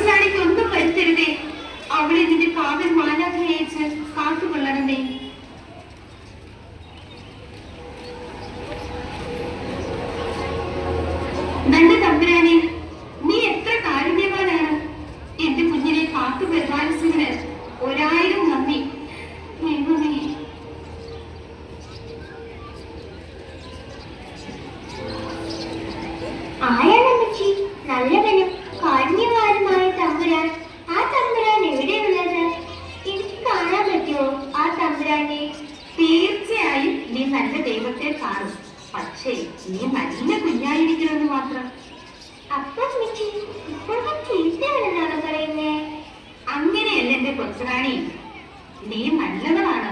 കൊച്ചുനാടിക്ക് ഒന്നും വരുത്തരുതേ. അവളെ നിന്റെ കാവൽ മാലാഖയച്ച് കാത്തുകൊള്ളണമേ. നല്ല തമ്പുരാനെ, നീ എത്ര കാരുണ്യവാനാണ്. എന്റെ കുഞ്ഞിനെ കാത്തു പരിപാലിച്ചതിന് 1000 നന്ദി. ദൈവമേ, ആരാണമ്മച്ചി നല്ലവനും കാരുണ്യവാനുമായ തമ്പുരാൻ? ആ തമ്പുരാൻ എവിടെയുള്ളത്? എനിക്ക് കാണാൻ പറ്റുമോ ആ തമ്പുരാനെ? തീർച്ചയായും നീ നല്ല ദൈവത്തെ കാണും. പക്ഷേ നീ നല്ല കുഞ്ഞായിരിക്കണമെന്ന് മാത്രം. അപ്പൊ അമ്മച്ചി ഇപ്പോൾ ചീത്തയാണെന്നാണ് പറയുന്നേ? അങ്ങനെയല്ല എന്റെ കൊച്ചുറാണി, നീ നല്ലവളാണ്.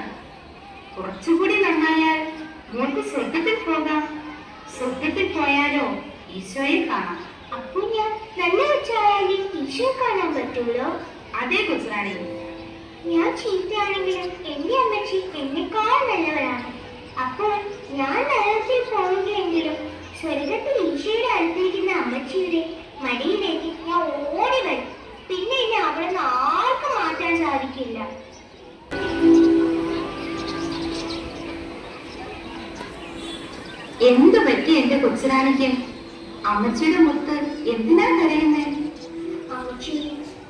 കുറച്ചുകൂടി നന്നായാൽ മോൾക്ക് സ്വർഗത്തിൽ പോകാം. സ്വർഗത്തിൽ പോയാലോ ഈശോയെ കാണാം. അപ്പൊ ഞാൻ നല്ല കൊച്ചായാലും ഈശോ കാണാൻ പറ്റുമല്ലോ? അതേ കൊച്ചുറാണി. ഞാൻ ചീത്തയാണെങ്കിലും എന്റെ അമ്മച്ചി എന്നെക്കാൾ നല്ലവരാണ്. അപ്പോൾ ഞാൻ നരകത്തിൽ പോവുകയെങ്കിലും സ്വർഗത്തിൽ ഈശോയുടെ അടുത്തിരിക്കുന്ന അമ്മച്ചിയുടെ മടിയിലേക്ക് ഞാൻ ഓടി വരും. പിന്നെ എന്നെ അവിടെ നിന്ന് ആർക്കും മാറ്റാൻ സാധിക്കില്ല. എന്ത് പറ്റി എന്റെ കൊച്ചുറാണിക്ക്? അമ്മച്ചിയുടെ മുത്ത് എന്തിനാ കരയുന്നേ? അമ്മച്ചി,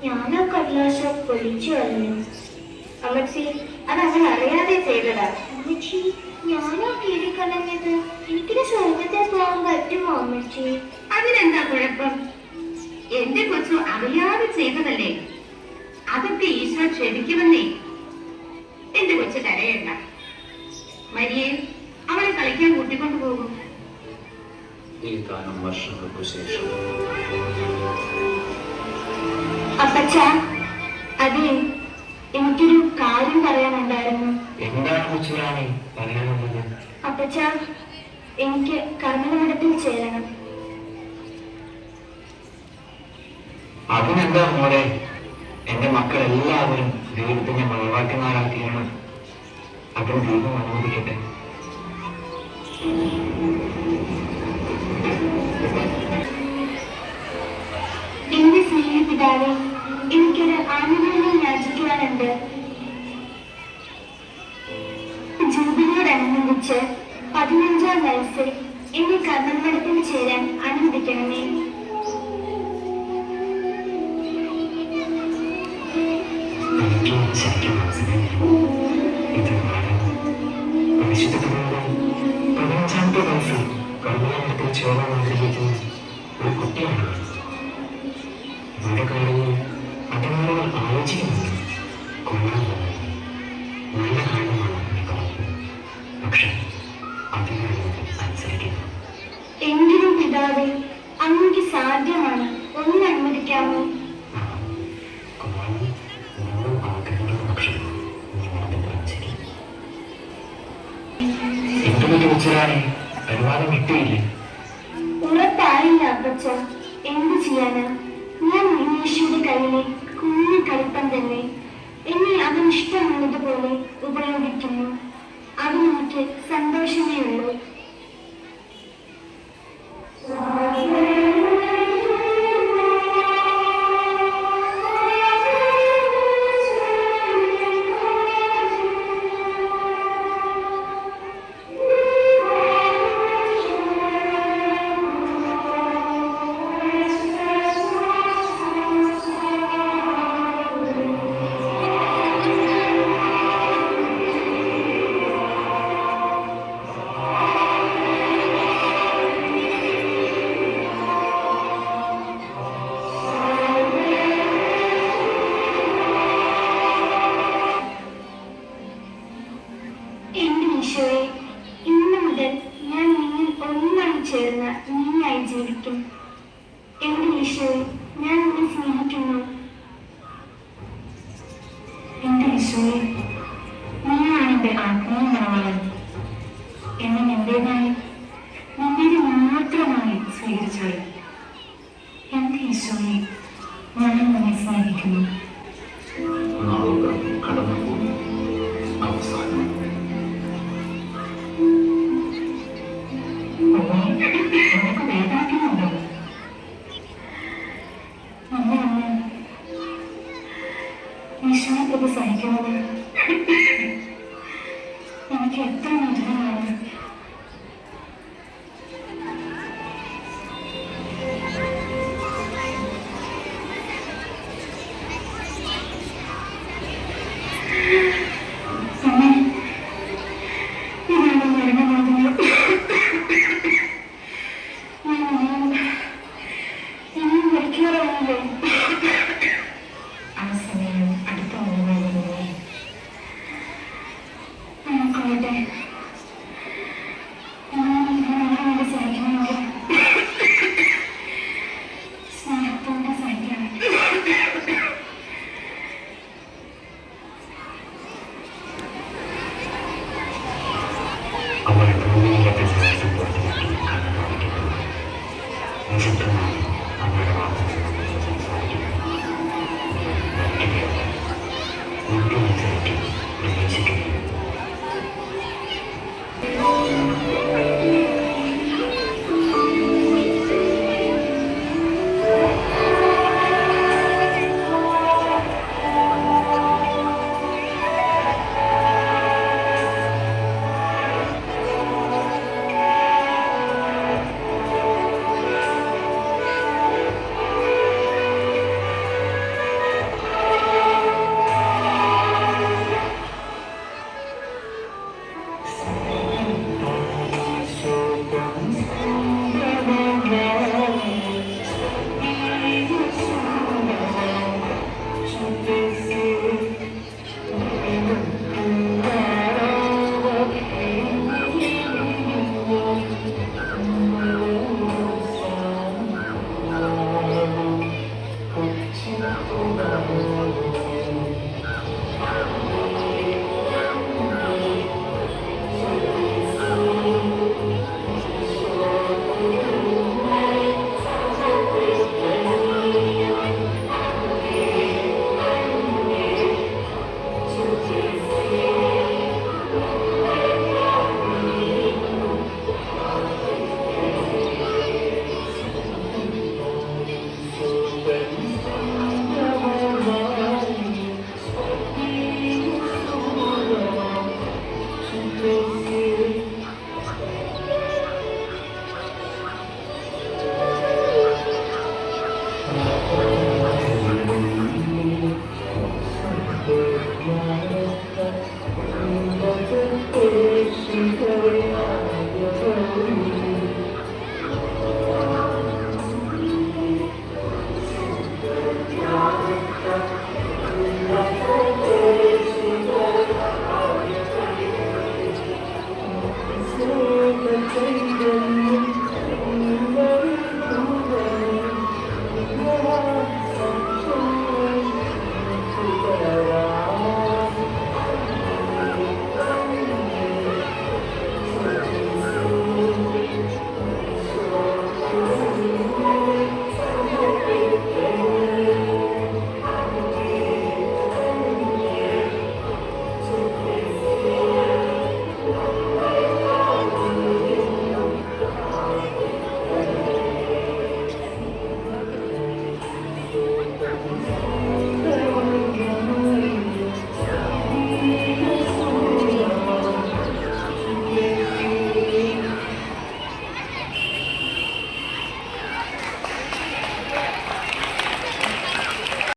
ഞാനാ കടലാസ് പൊളിച്ചു കളഞ്ഞു. അമ്മച്ചി, അത് അവൾ അറിയാതെ ചെയ്തതാ. അമ്മച്ചി, ഞാനാ കീഴിക്കളഞ്ഞത്. എനിക്കിത് സ്വർഗത്തിൽ പോകാൻ പറ്റുമോ അമ്മച്ചി? അതിനെന്താ കുഴപ്പം? എന്റെ കൊച്ചു അറിയാതെ ചെയ്തതല്ലേ. അതൊക്കെ ഈശോ ക്ഷമിക്കുമെന്നേ. എന്റെ കൊച്ചു കരയണ്ട. മരിയെ, അവളെ കളിക്കാൻ കൂട്ടിക്കൊണ്ടു പോകും. ഏതാനും വർഷങ്ങൾക്കു ശേഷം അപ്പച്ച, അതെ, എനിക്കൊരു കാര്യം പറയാനുണ്ടായിരുന്നു. എന്താണ് കൊച്ചുറാണി പറയാനുള്ളത്? അപ്പച്ച, എനിക്ക് കർമ്മമഠത്തിൽ ചേരണം. അതിനെന്താ മോളെ, എന്റെ മക്കൾ എല്ലാവരും ദൈവത്തിന്റെ മഴവാട്ടിമാരാക്കിയാണ്. അതിന് ദൈവം അനുവദിക്കട്ടെ. എന്റെ സ്നേഹിതാവെ, എനിക്കൊരു ആനുകൂല്യം യാചിക്കുവാനുണ്ട്. ജൂബിലിയോടനുബന്ധിച്ച് 15ാം വയസ്സിൽ എന്നെ കർമ്മമഠത്തിൽ ചേരാൻ അനുവദിക്കണമേ. പതിനഞ്ചാമത്തെ വയസ്സിൽ കർമ്മമഠത്തിൽ ചേരാൻ ആഗ്രഹിക്കുന്ന ഒരു കുട്ടിയാണ്. ഇവിടെ കാര്യങ്ങൾ അധികാരികൾ ആലോചിക്കുന്നുണ്ട്. കൊള്ളാമെന്ന് നല്ല കാര്യമാണ് പറഞ്ഞത്. പക്ഷെ അധികാരികൾ അനുസരിക്കുന്നു. എങ്കിലും പിതാവേ, അങ്ങക്ക് സാധ്യമാണ്. ഒന്ന് അനുവദിക്കാമോ? കൊള്ളാമെന്ന് നിങ്ങളും ആഗ്രഹിക്കുന്ന പക്ഷം നിങ്ങളുടെ അനുസരിക്കും. എന്തുകൊണ്ട് വെച്ചാണ് അനുവാദം കിട്ടിയില്ലേ? ഉറപ്പായില്ല അപ്പച്ച. എന്ത് ചെയ്യാനാ? ഞാൻ ഉണ്ണീശയുടെ കയ്യിലെ കുഞ്ഞു കളിപ്പം തന്നെ. എന്നെ അവൻ ഇഷ്ടമുള്ളതുപോലെ ഉപയോഗിക്കുന്നു. അതിനെനിക്ക് സന്തോഷമേ ഉള്ളൂ. ചേർന്ന് നീയായി ജീവിക്കും. എന്റെ ഈശോയെ, ഞാൻ നിന്നെ സ്നേഹിക്കുന്നു. എന്റെ ഈശോയെ, നീയാണ് എന്റെ ആത്മീയനാളൻ. എന്നെ എന്റേതായി നിന്നെ മാത്രമായി സ്വീകരിച്ചായി. എന്റെ ഈശോയെ, ഞാൻ നിന്നെ സ്നേഹിക്കുന്നു. നാളുകൾ കടന്നുപോയി. അവസാനം എനിക്കിത് സഹിക്കുന്നത്? എനിക്ക് എത്ര മധുരമാണ്. ഇതാണ് മരണമാകുന്നത്. ഇനിയും മരിക്കാറായില്ലേ?